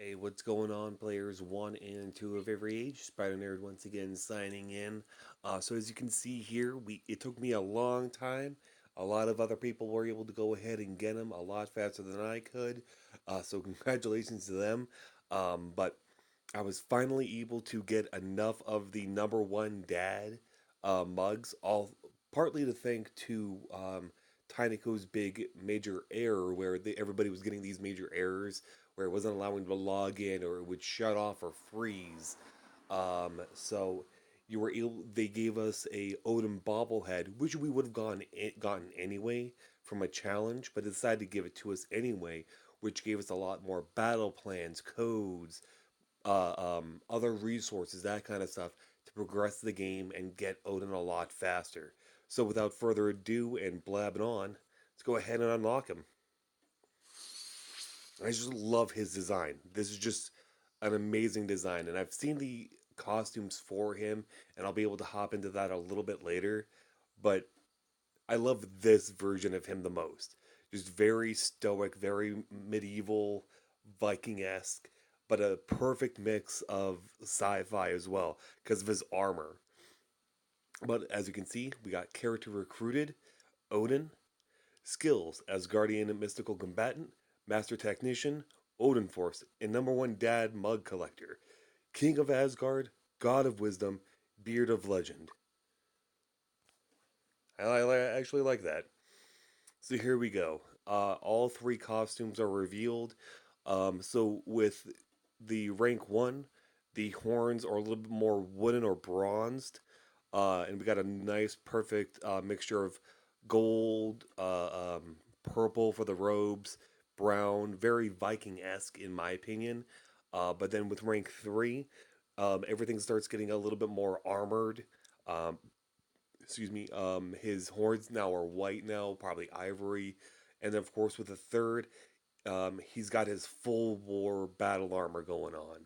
Hey, what's going on, players 1 and 2 of every age? Spider Nerd once again signing in. So as you can see here, it took me a long time. A lot of other people were able to go ahead and get them a lot faster than I could. So congratulations to them. But I was finally able to get enough of the number one dad mugs, all partly to thank to Tinyco's big major error where everybody was getting these major errors where it wasn't allowing them to log in or it would shut off or freeze. So you were able. They gave us a Odin bobblehead, which we would have gotten anyway from a challenge, but they decided to give it to us anyway, which gave us a lot more battle plans, codes, other resources, that kind of stuff to progress the game and get Odin a lot faster. So without further ado and blabbing on, let's go ahead and unlock him. I just love his design. This is just an amazing design, and I've seen the costumes for him, and I'll be able to hop into that a little bit later. But I love this version of him the most. Just very stoic, very medieval, Viking esque, but a perfect mix of sci fi as well because of his armor. But as you can see, we got character recruited, Odin, skills as guardian and mystical combatant, master technician, Odin Force, and number one dad mug collector, king of Asgard, god of wisdom, beard of legend. I actually like that. So here we go. All three costumes are revealed. So with the rank one, the horns are a little bit more wooden or bronzed, and we got a nice, perfect mixture of gold, purple for the robes, brown, very Viking-esque in my opinion. But then with rank three, everything starts getting a little bit more armored. Um, excuse me, his horns now are white now, probably ivory. And then, of course, with the third, he's got his full war battle armor going on.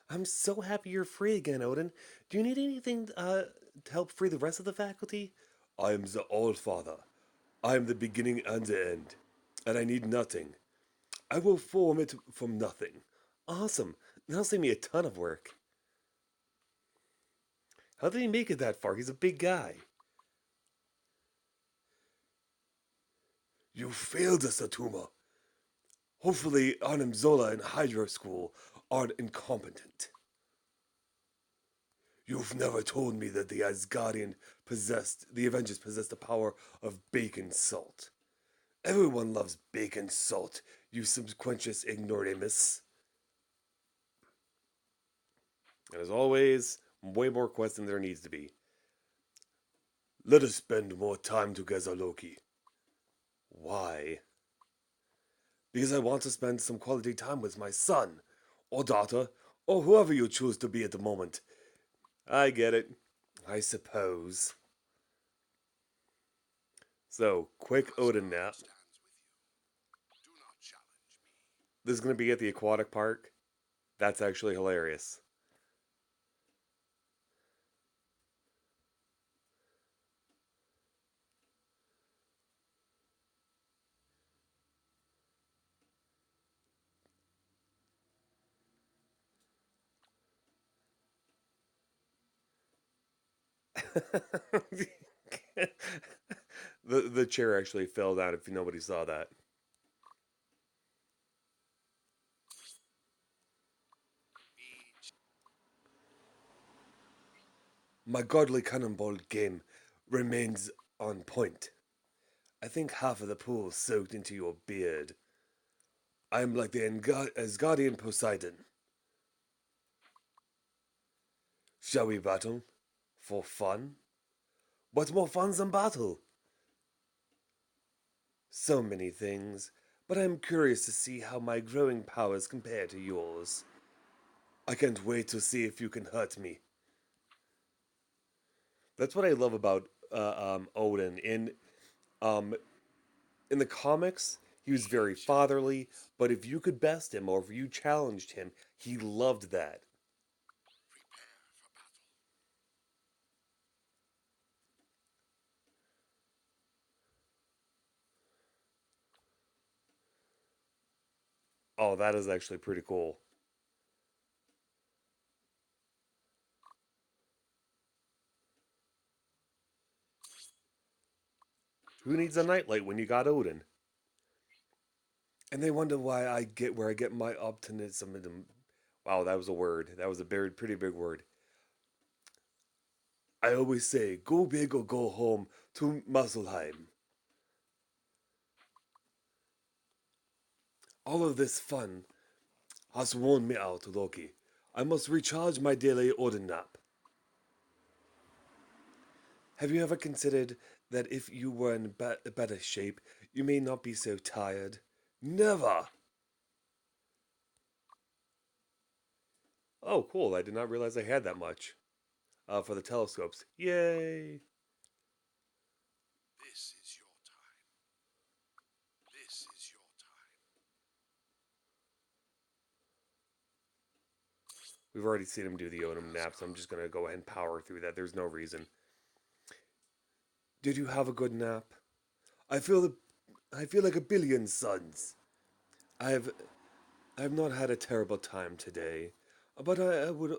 I'm so happy you're free again, Odin. Do you need anything to help free the rest of the faculty? I am the All-Father. I am the beginning and the end, and I need nothing. I will form it from nothing. Awesome. That'll save me a ton of work. How did he make it that far? He's a big guy. You failed us, Atuma. Hopefully, Arnim Zola and Hydra School aren't incompetent. You've never told me that the Avengers possessed the power of bacon salt. Everyone loves bacon salt, you subconscious ignoramus. And as always, way more quests than there needs to be. Let us spend more time together, Loki. Why? Because I want to spend some quality time with my son, or daughter, or whoever you choose to be at the moment. I get it. I suppose. So, quick Odin nap. This is going to be at the aquatic park. That's actually hilarious. The chair actually fell down if nobody saw that. My godly cannonball game remains on point. I think half of the pool soaked into your beard. I am like the Asgardian Poseidon. Shall we battle? For fun? What more fun than battle? So many things, but I am curious to see how my growing powers compare to yours. I can't wait to see if you can hurt me. That's what I love about Odin. Um, in the comics, he was very fatherly, but if you could best him or if you challenged him, he loved that. Oh, that is actually pretty cool. Who needs a nightlight when you got Odin? And they wonder why I get where I get my optimism. Wow, that was a word. That was a very pretty big word. I always say, go big or go home to Musselheim. All of this fun has worn me out, Loki. I must recharge my daily Odin nap. Have you ever considered that if you were in better shape, you may not be so tired? Never! Oh, cool. I did not realize I had that much. For the telescopes. Yay! This is your time. This is your time. We've already seen him do the Odin nap, so I'm Asgard just gonna go ahead and power through that. There's no reason. Did you have a good nap? I feel the, I feel like a billion suns. I've I've not had a terrible time today, but I would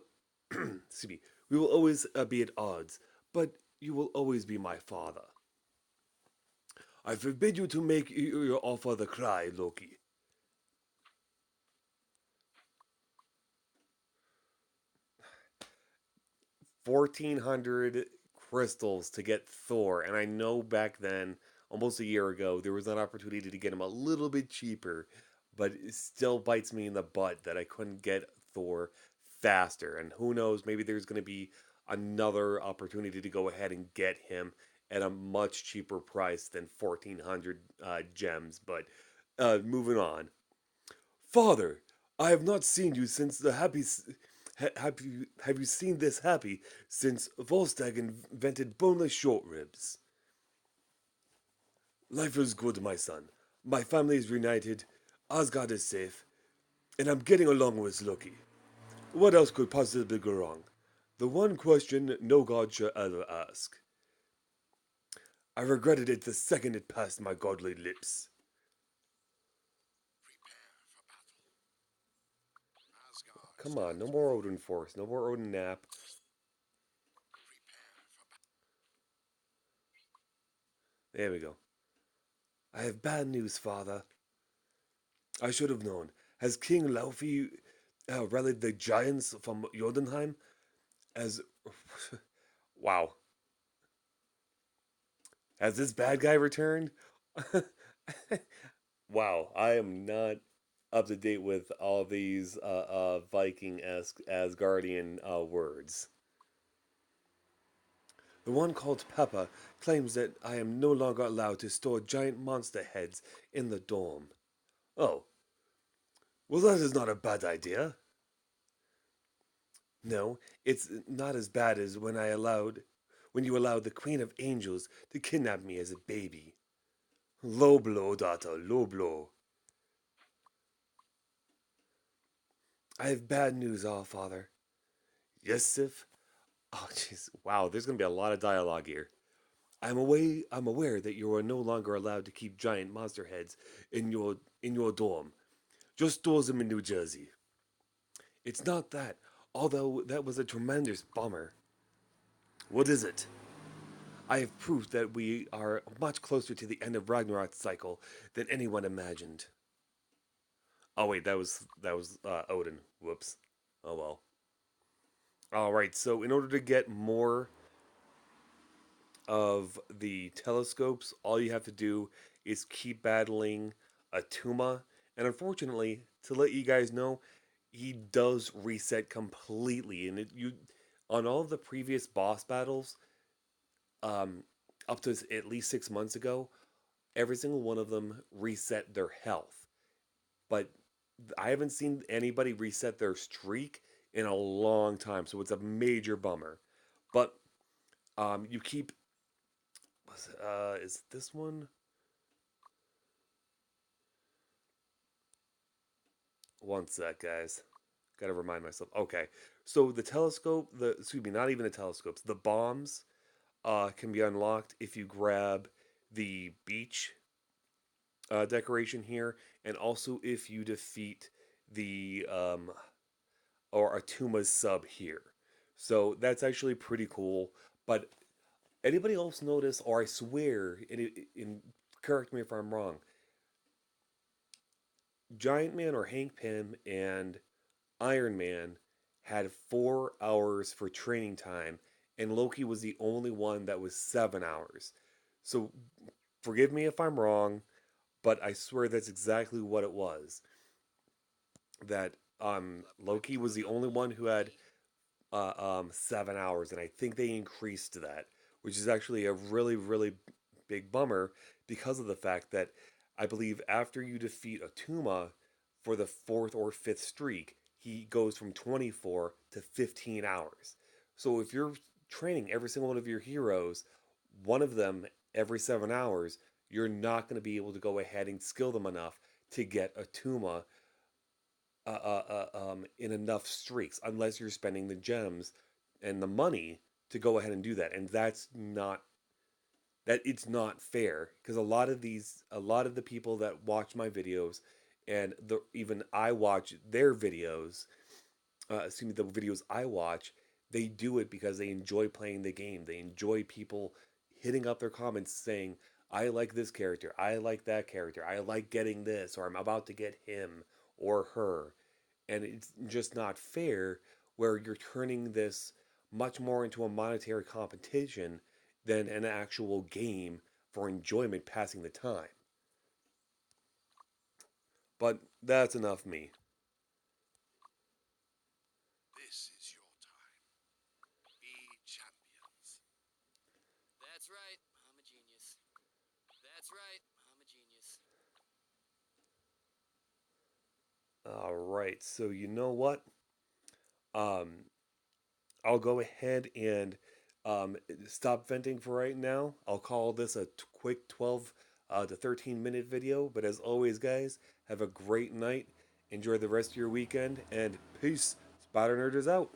excuse me. We will always be at odds, but you will always be my father. I forbid you to make your all-father cry, Loki. 1,400 crystals to get Thor, and I know back then, almost a year ago, there was an opportunity to get him a little bit cheaper, but it still bites me in the butt that I couldn't get Thor faster. And who knows, maybe there's going to be another opportunity to go ahead and get him at a much cheaper price than 1,400 gems. But moving on. Father, I have not seen you since the happy. Have you seen this happy since Volstagg invented boneless short ribs? Life is good, my son. My family is reunited, Asgard is safe, and I'm getting along with Loki. What else could possibly go wrong? The one question no god should ever ask. I regretted it the second it passed my godly lips. Prepare for battle. Asgard Come on, no stands more ready. Odin Force, no more Odin Nap. Prepare for battle. There we go. I have bad news, father. I should have known. Has King Laufey rallied the giants from Jotunheim? As wow, has this bad guy returned? Wow, I am not up to date with all these Viking-esque Asgardian words. The one called Peppa claims that I am no longer allowed to store giant monster heads in the dorm. Oh, well, that is not a bad idea. No, it's not as bad as when you allowed the Queen of Angels to kidnap me as a baby. Low blow, daughter, low blow. I have bad news, all father. Yes, Sif. Oh, jeez. Wow, there's gonna be a lot of dialogue here. I'm aware that you are no longer allowed to keep giant monster heads in your dorm. Just stores them in New Jersey. It's not that, although that was a tremendous bummer. What is it? I have proof that we are much closer to the end of Ragnarok's cycle than anyone imagined. Oh wait, that was Odin. Whoops. Oh well. All right. So in order to get more of the telescopes, all you have to do is keep battling Atuma. And unfortunately, to let you guys know, he does reset completely. And you on all of the previous boss battles, um, up to at least 6 months ago, every single one of them reset their health. But I haven't seen anybody reset their streak in a long time, so it's a major bummer. But you keep. Is this one? One sec, guys. Gotta remind myself. Okay, so the telescope, the excuse me, not even the telescopes, the bombs, can be unlocked if you grab the beach decoration here, and also if you defeat the or Atuma's sub here. So that's actually pretty cool. But anybody else notice, or I swear, correct me if I'm wrong, Giant Man or Hank Pym and Iron Man had 4 hours for training time, and Loki was the only one that was 7 hours. So forgive me if I'm wrong, but I swear that's exactly what it was. That Loki was the only one who had 7 hours, and I think they increased that, which is actually a really, really big bummer because of the fact that I believe after you defeat Atuma for the fourth or fifth streak, he goes from 24 to 15 hours. So if you're training every single one of your heroes, one of them every 7 hours, you're not going to be able to go ahead and skill them enough to get Atuma in enough streaks unless you're spending the gems and the money to go ahead and do that. And that's not that it's not fair because a lot of the people that watch my videos and even I watch their videos, excuse me, the videos I watch, they do it because they enjoy playing the game. They enjoy people hitting up their comments saying, I like this character, I like that character, I like getting this, or I'm about to get him or her. And it's just not fair where you're turning this much more into a monetary competition than an actual game for enjoyment passing the time. But that's enough me. This is your time. Be champions. That's right. I'm a genius. That's right. I'm a genius. All right, so you know what? Um, I'll go ahead and stop venting for right now. I'll call this a quick 12 to 13-minute video. But as always, guys, have a great night. Enjoy the rest of your weekend, and peace. Spider Nerd is out.